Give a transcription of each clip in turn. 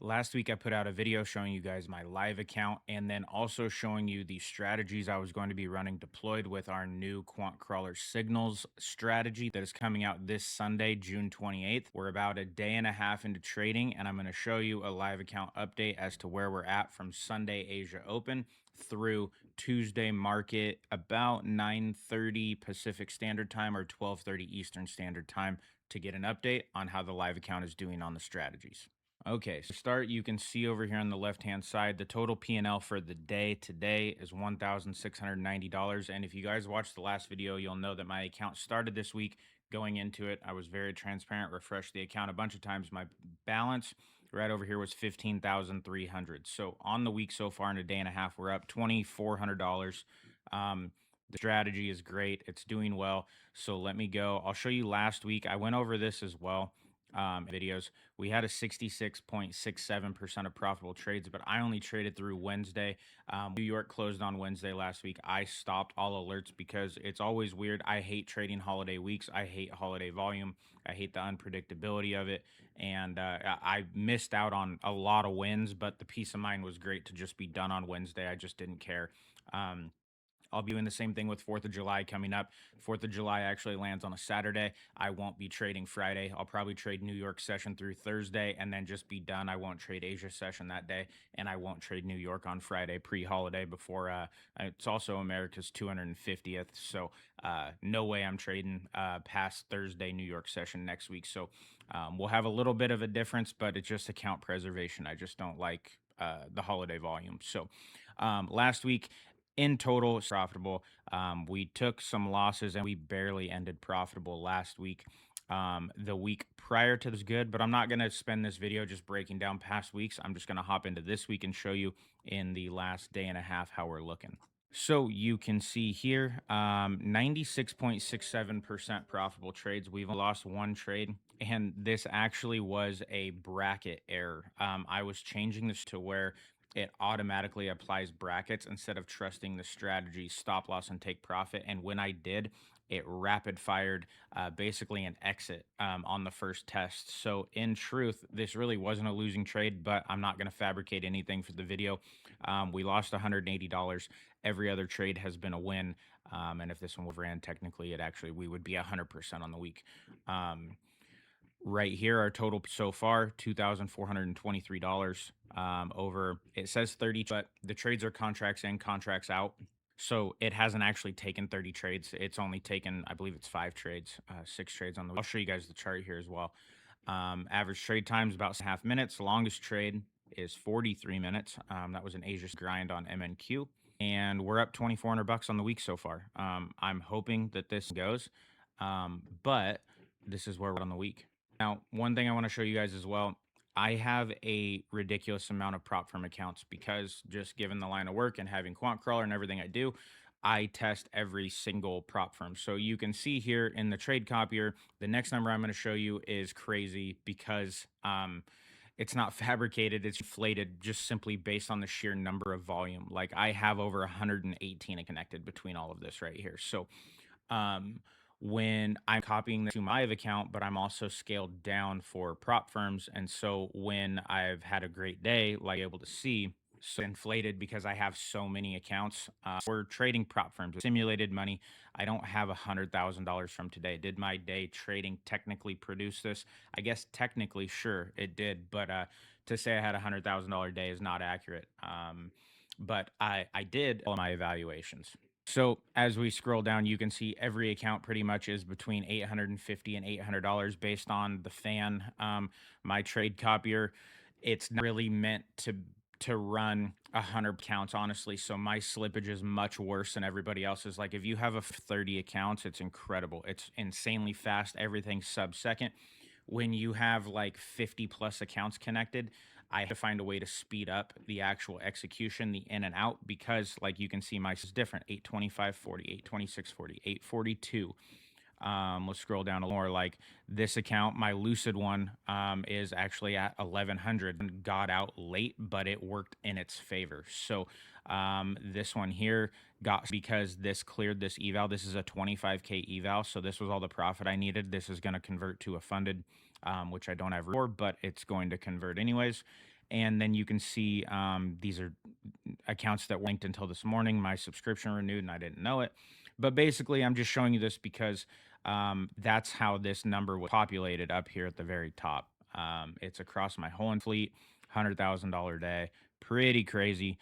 Last week I put out a video showing you guys my live account and then also showing you the strategies I was going to be running deployed with our new QuantCrawler Signals strategy that is coming out this Sunday, June 28th. We're about a day and a half into trading, and I'm going to show you a live account update as to where we're at from Sunday Asia Open through Tuesday market about 9:30 Pacific Standard Time or 12:30 Eastern Standard Time to get an update on how the live account is doing on the strategies. Okay, so start, you can see over here on the left-hand side, the total P&L for the day today is $1,690. And if you guys watched the last video, you'll know that my account started this week. Going into it, I was very transparent, refreshed the account a bunch of times. My balance right over here was 15,300. So on the week so far in a day and a half, we're up $2,400. The strategy is great. It's doing well. So let me go. I'll show you last week. I went over this as well videos. We had a 66.67% of profitable trades, but I only traded through Wednesday. New York closed on Wednesday last week. I stopped all alerts because it's always weird. I hate trading holiday weeks. I hate holiday volume. I hate the unpredictability of it. And I missed out on a lot of wins, but the peace of mind was great to just be done on Wednesday. I just didn't care. Um, I'll be doing the same thing with 4th of July coming up. 4th of July actually lands on a Saturday. I won't be trading Friday. I'll probably trade New York session through Thursday and then just be done. I won't trade Asia session that day, and I won't trade New York on Friday pre-holiday before it's also America's 250th. So no way I'm trading past Thursday New York session next week. So we'll have a little bit of a difference, but it's just account preservation. I just don't like the holiday volume. So last week in total, it's profitable. We took some losses and we barely ended profitable last week. The week prior to this good, but I'm not going to spend this video just breaking down past weeks. I'm just going to hop into this week and show you in the last day and a half how we're looking. So you can see here, 96.67% profitable trades. We've lost one trade, and this actually was a bracket error. I was changing this to where it automatically applies brackets instead of trusting the strategy, stop loss, and take profit. And when I did, it rapid fired basically an exit on the first test. So in truth, this really wasn't a losing trade, but I'm not going to fabricate anything for the video. We lost $180. Every other trade has been a win. And if this one ran, technically, we would be 100% on the week. Right here, our total so far, $2,423 over, it says 30, but the trades are contracts in, contracts out. So it hasn't actually taken 30 trades. It's only taken, I believe it's 5 trades, 6 trades on the week. I'll show you guys the chart here as well. Average trade time is about half minutes. Longest trade is 43 minutes. That was an Asia grind on MNQ. And we're up 2,400 bucks on the week so far. I'm hoping that this goes, but this is where we're on the week. Now, one thing I want to show you guys as well, I have a ridiculous amount of prop firm accounts because just given the line of work and having QuantCrawler and everything I do, I test every single prop firm. So you can see here in the trade copier, the next number I'm going to show you is crazy because it's not fabricated, it's inflated just simply based on the sheer number of volume. Like I have over 118 connected between all of this right here. So um, when I'm copying this to my account, but I'm also scaled down for prop firms. And so when I've had a great day, like able to see, so inflated because I have so many accounts. We're trading prop firms, simulated money. I don't have $100,000 from today. Did my day trading technically produce this? I guess technically, sure, it did. But to say I had $100,000 day is not accurate. But I did all my evaluations. So as we scroll down, you can see every account pretty much is between $850 and $800 based on the fan. My trade copier, it's not really meant to run 100 accounts, honestly. So my slippage is much worse than everybody else's. Like if you have a 30 accounts, it's incredible. It's insanely fast. Everything's sub-second. When you have like 50 plus accounts connected, I have to find a way to speed up the actual execution, the in and out, because like you can see, my is different: 825.40, 826.40, 842. Let's scroll down a little more. Like this account, my Lucid one, is actually at 1100 and got out late, but it worked in its favor. So this one here got, because this cleared this eval. This is a 25K eval, so this was all the profit I needed. This is going to convert to a funded, which I don't have for, but it's going to convert anyways. And then you can see these are accounts that linked until this morning. My subscription renewed and I didn't know it. But basically, I'm just showing you this because that's how this number was populated up here at the very top. It's across my whole fleet, $100,000 day. Pretty crazy.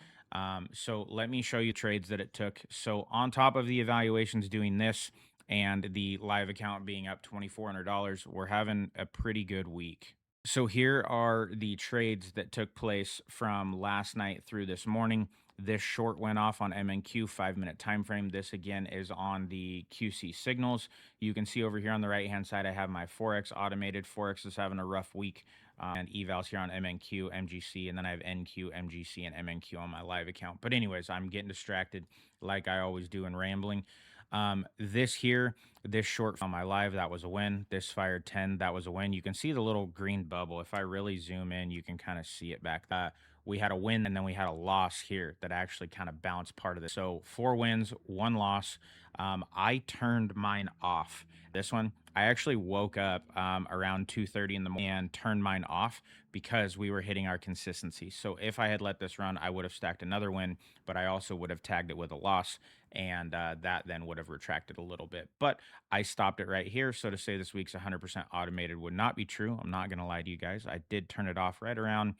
So let me show you trades that it took. So on top of the evaluations doing this and the live account being up $2,400, we're having a pretty good week. So here are the trades that took place from last night through this morning. This short went off on MNQ 5 minute time frame. This again is on the QC signals. You can see over here on the right hand side, I have my Forex automated. Forex is having a rough week. And evals here on MNQ, MGC, and then I have NQ, MGC, and MNQ on my live account. But anyways, I'm getting distracted like I always do and rambling. This here, this short on my live, that was a win. This fired 10, that was a win. You can see the little green bubble. If I really zoom in, you can kind of see it back. We had a win and then we had a loss here that actually kind of bounced part of this. So 4 wins, 1 loss. I turned mine off. This one, I actually woke up around 2:30 in the morning and turned mine off because we were hitting our consistency. So if I had let this run, I would have stacked another win, but I also would have tagged it with a loss, and that then would have retracted a little bit. But I stopped it right here. So to say this week's 100% automated would not be true. I'm not going to lie to you guys. I did turn it off right around,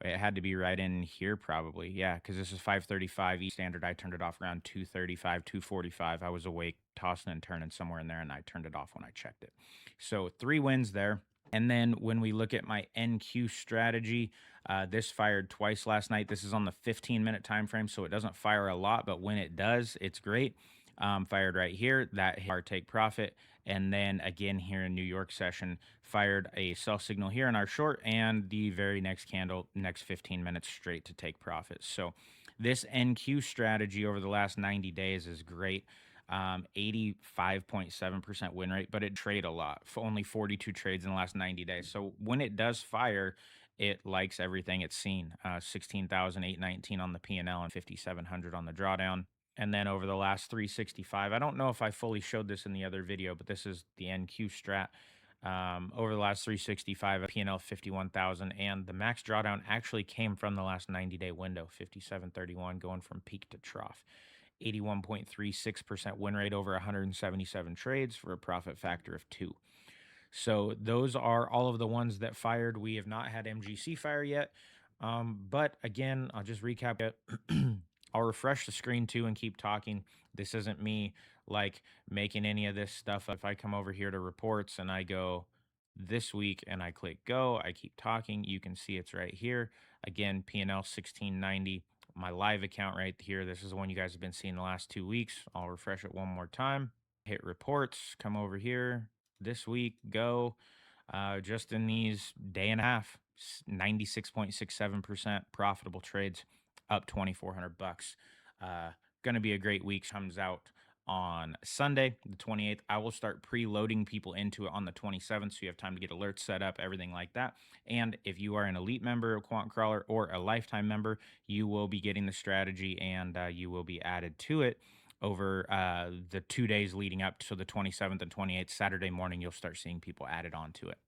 it had to be right in here probably. Yeah, because this is 5:35 East Standard. I turned it off around 2:35, 2:45. I was awake, tossing and turning somewhere in there, and I turned it off when I checked it. So 3 wins there. And then when we look at my NQ strategy, this fired twice last night. This is on the 15-minute time frame, so it doesn't fire a lot, but when it does, it's great. Fired right here, that hit our take profit. And then again here in New York session, fired a sell signal here in our short, and the very next candle, next 15 minutes straight to take profits. So this NQ strategy over the last 90 days is great. 85.7% win rate, but it trade a lot. For only 42 trades in the last 90 days. So when it does fire, it likes everything it's seen. 16,819 on the P&L and 5,700 on the drawdown. And then over the last 365, I don't know if I fully showed this in the other video, but this is the NQ strat. Over the last 365, P&L 51,000, and the max drawdown actually came from the last 90-day window, 5731, going from peak to trough. 81.36% win rate over 177 trades for a profit factor of 2. So those are all of the ones that fired. We have not had MGC fire yet. But again, I'll just recap it. I'll refresh the screen too and keep talking. This isn't me like making any of this stuff. If I come over here to reports and I go this week and I click go, I keep talking, you can see it's right here. Again, P&L 1690, my live account right here. This is the one you guys have been seeing the last 2 weeks. I'll refresh it one more time. Hit reports, come over here this week, go. Just in these day and a half, 96.67% profitable trades, up 2,400 bucks. Going to be a great week. Comes out on Sunday, the 28th. I will start preloading people into it on the 27th, so you have time to get alerts set up, everything like that. And if you are an elite member of QuantCrawler or a lifetime member, you will be getting the strategy, and you will be added to it over the 2 days leading up to the 27th and 28th. Saturday morning, you'll start seeing people added onto it.